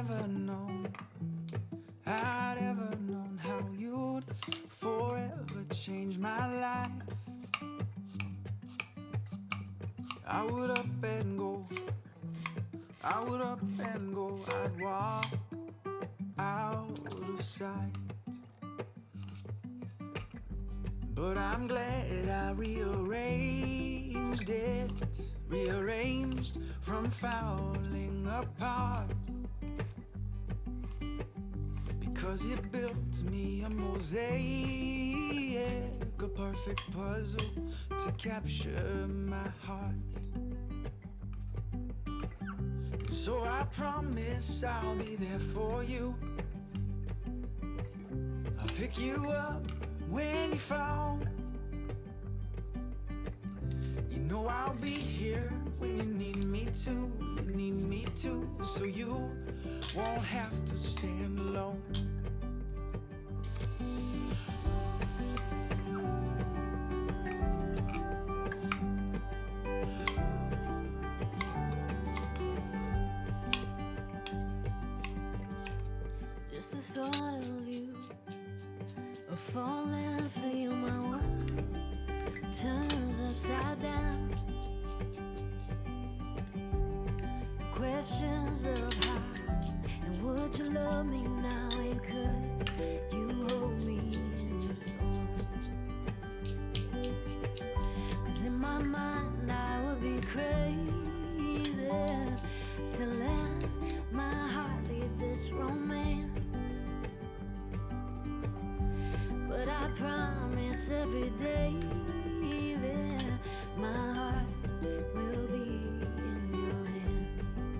I'd ever known how you'd forever change my life. I would up and go, I would up and go, I'd walk out of sight. But I'm glad I rearranged it, rearranged from falling apart. Because you built me a mosaic, a perfect puzzle to capture my heart. So I promise I'll be there for you. I'll pick you up when you fall. You know I'll be here when you need me to, you need me to. So you won't have to stand alone. Just the thought of you, of falling for you, my world turns upside down. Questions of how and would you love me now, and could you hold me in the storm? 'Cause in my mind I would be crazy to let my heart lead this romance. But I promise every day that my heart will be in your hands.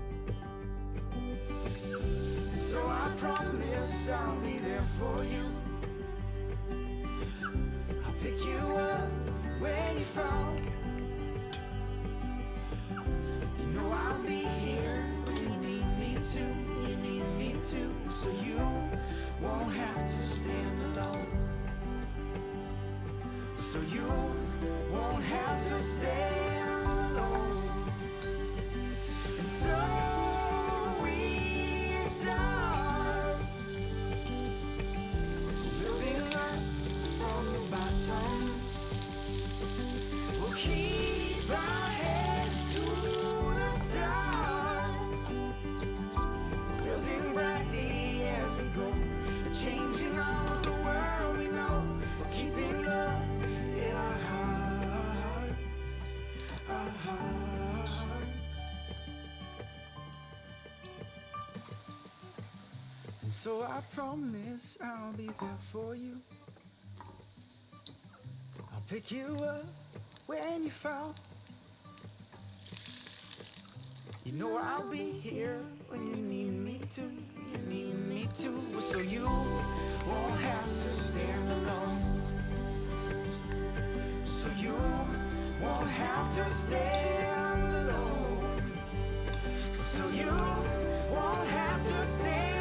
So I promise I'll be there for you. I'll pick you up when you fall. You know I'll be here when you need me to, you need me to. So you won't have to stand alone. So you won't have to stand alone. And so we start building up from the bottom. We'll keep our heads to the stars, building brightly as we go, changing all the world we know. We're keeping love in our hearts, our hearts. And so I promise I'll be there for you. I'll pick you up when you fall. You know I'll be here when you need me to, you need me to. So you won't have to stand alone. So you won't have to stand alone. So you won't have to stand